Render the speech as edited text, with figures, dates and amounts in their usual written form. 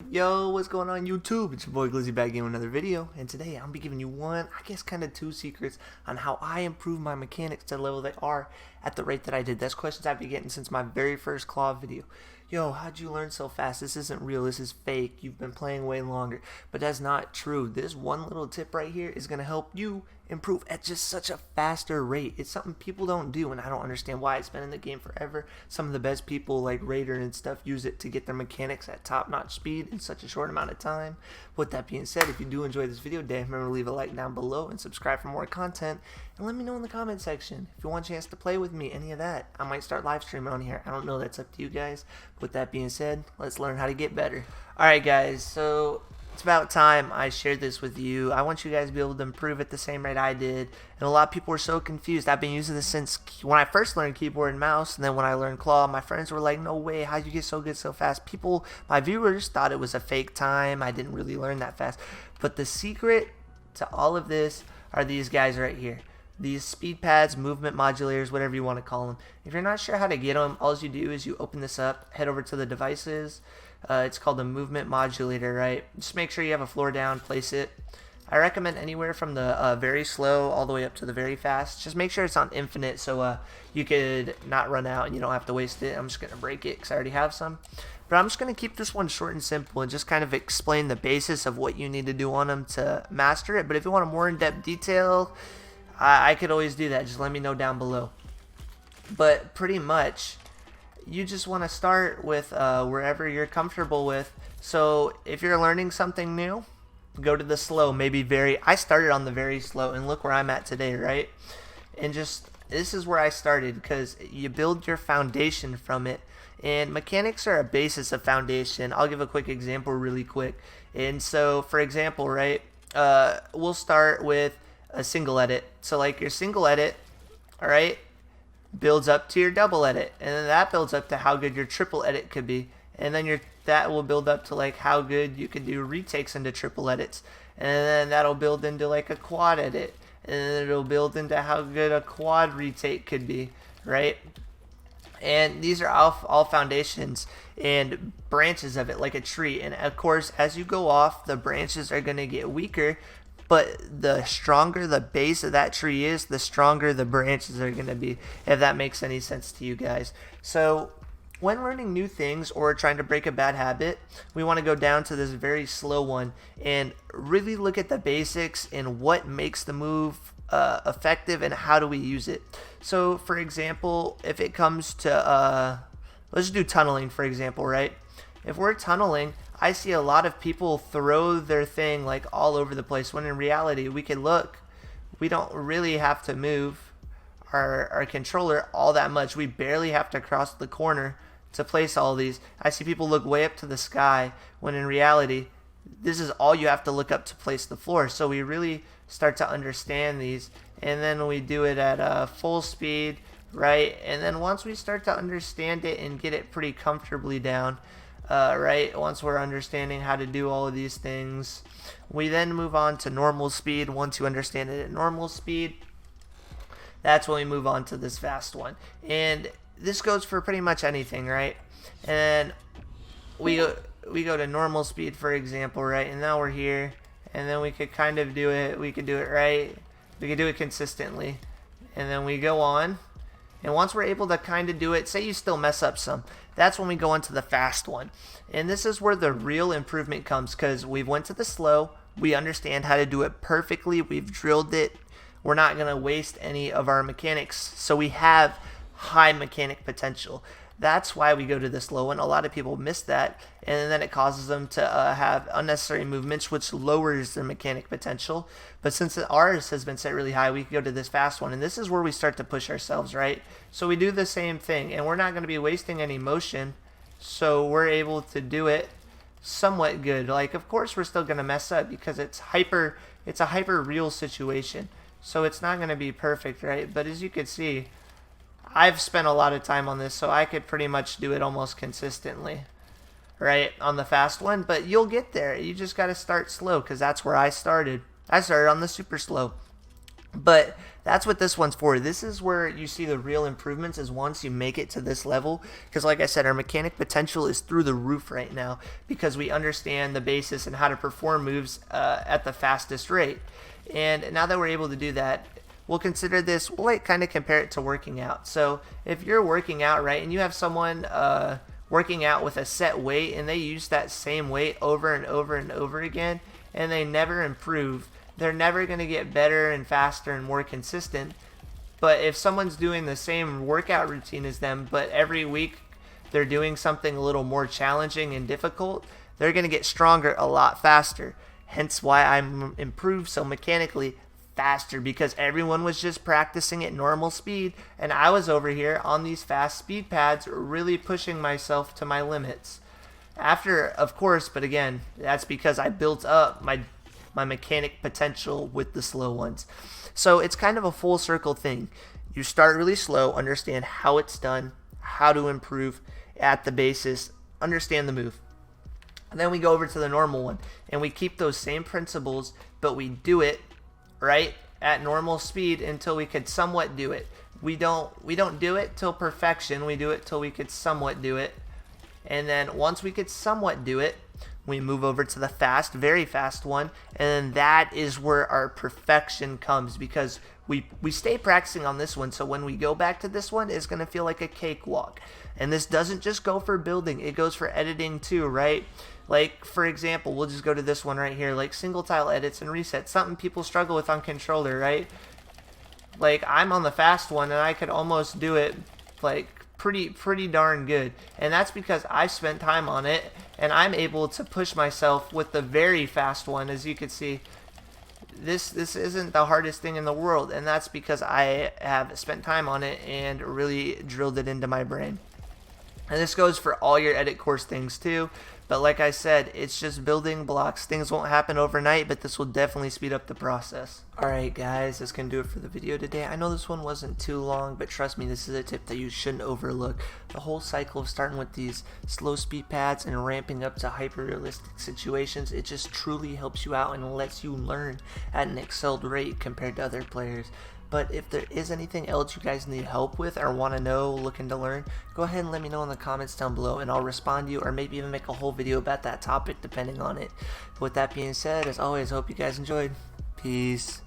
Yo, what's going on YouTube? It's your boy Glyzzi back in with another video, and today I'm gonna be giving you kind of two secrets on how I improve my mechanics to the level they are at the rate that I did. That's questions I've been getting since my very first claw video. Yo, how'd you learn so fast? This isn't real, this is fake. You've been playing way longer. But that's not true. This one little tip right here is gonna help you improve at just such a faster rate. It's something people don't do, and I don't understand why. It's been in the game forever. Some of the best people like Raider and stuff use it to get their mechanics at top-notch speed in such a short amount of time. With that being said, if you do enjoy this video, remember to leave a like down below and subscribe for more content, and let me know in the comment section if you want a chance to play with me, any of that. I might start live streaming on here. I don't know, that's up to you guys. With that being said, let's learn how to get better. Alright guys, so it's about time I shared this with you. I want you guys to be able to improve at the same rate I did. And a lot of people were so confused. I've been using this since when I first learned keyboard and mouse, and then when I learned claw, my friends were like, no way, how'd you get so good so fast? People, my viewers thought it was a fake time. I didn't really learn that fast. But the secret to all of this are these guys right here. These speed pads, movement modulators, whatever you want to call them. If you're not sure how to get them, all you do is you open this up, head over to the devices. It's called a movement modulator, right? Just make sure you have a floor down, place it. I recommend anywhere from the very slow all the way up to the very fast. Just make sure it's on infinite so you could not run out and you don't have to waste it. I'm just going to break it because I already have some. But I'm just going to keep this one short and simple and just kind of explain the basis of what you need to do on them to master it. But if you want a more in-depth detail, I could always do that. Just let me know down below. But pretty much, you just want to start with wherever you're comfortable with. So if you're learning something new, go to the slow, I started on the very slow, and look where I'm at today, right? And just, this is where I started, because you build your foundation from it, and mechanics are a basis of foundation. I'll give a quick example really quick. And so, for example, right, we'll start with a single edit. So like your single edit, all right, builds up to your double edit, and then that builds up to how good your triple edit could be, and then that will build up to like how good you can do retakes into triple edits, and then that'll build into like a quad edit, and then it'll build into how good a quad retake could be, right? And these are all foundations and branches of it, like a tree. And of course, as you go off, the branches are going to get weaker, but the stronger the base of that tree is, the stronger the branches are going to be, if that makes any sense to you guys. So when learning new things or trying to break a bad habit, we want to go down to this very slow one and really look at the basics and what makes the move effective and how do we use it. So for example, if it comes to let's do tunneling, for example, right? If we're tunneling, I see a lot of people throw their thing like all over the place, when in reality we don't really have to move our controller all that much. We barely have to cross the corner to place all these. I see people look way up to the sky, when in reality this is all you have to look up to place the floor. So we really start to understand these, and then we do it at full speed, right? And then once we start to understand it and get it pretty comfortably down, right, once we're understanding how to do all of these things, we then move on to normal speed. Once you understand it at normal speed, that's when we move on to this fast one. And this goes for pretty much anything, right? And we go to normal speed, for example, right? And now we're here, and then we could kind of do it. We could do it right. We could do it consistently, and then we go on. And once we're able to kind of do it, say you still mess up some, that's when we go into the fast one. And this is where the real improvement comes, because we've went to the slow, we understand how to do it perfectly, we've drilled it, we're not going to waste any of our mechanics, so we have high mechanic potential. That's why we go to this low one. A lot of people miss that, and then it causes them to have unnecessary movements, which lowers their mechanic potential. But since ours has been set really high, we can go to this fast one, and this is where we start to push ourselves, right? So we do the same thing, and we're not going to be wasting any motion, so we're able to do it somewhat good. Like, of course, we're still going to mess up because it's a hyper real situation, so it's not going to be perfect, right? But as you can see, I've spent a lot of time on this, so I could pretty much do it almost consistently, right, on the fast one. But you'll get there. You just got to start slow, because that's where I started. I started on the super slow. But that's what this one's for. This is where you see the real improvements, is once you make it to this level. Because like I said, our mechanic potential is through the roof right now, because we understand the basis and how to perform moves at the fastest rate. And now that we're able to do that, we'll consider this, we'll like kind of compare it to working out. So if you're working out, right, and you have someone working out with a set weight and they use that same weight over and over and over again, and they never improve, they're never going to get better and faster and more consistent. But if someone's doing the same workout routine as them, but every week they're doing something a little more challenging and difficult, they're going to get stronger a lot faster. Hence why I'm improved so mechanically faster, because everyone was just practicing at normal speed and I was over here on these fast speed pads really pushing myself to my limits. After, of course, but again, that's because I built up my mechanic potential with the slow ones. So it's kind of a full circle thing. You start really slow, understand how it's done, how to improve at the basis, understand the move. And then we go over to the normal one and we keep those same principles, but we do it right at normal speed until we could somewhat do it. We don't do it till perfection. We do it till we could somewhat do it. And then once we could somewhat do it, we move over to the fast, very fast one, and then that is where our perfection comes, because we stay practicing on this one, so when we go back to this one, it's going to feel like a cakewalk. And this doesn't just go for building, it goes for editing too, right? Like, for example, we'll just go to this one right here, like single tile edits and resets, something people struggle with on controller, right? Like, I'm on the fast one, and I could almost do it, like, pretty darn good, and that's because I spent time on it and I'm able to push myself with the very fast one. As you can see, this isn't the hardest thing in the world, and that's because I have spent time on it and really drilled it into my brain. And this goes for all your edit course things too. But like I said, it's just building blocks. Things won't happen overnight, but this will definitely speed up the process. Alright guys, that's going to do it for the video today. I know this one wasn't too long, but trust me, this is a tip that you shouldn't overlook. The whole cycle of starting with these slow speed pads and ramping up to hyper-realistic situations, it just truly helps you out and lets you learn at an excelled rate compared to other players. But if there is anything else you guys need help with or want to know, looking to learn, go ahead and let me know in the comments down below and I'll respond to you, or maybe even make a whole video about that topic depending on it. But with that being said, as always, I hope you guys enjoyed. Peace.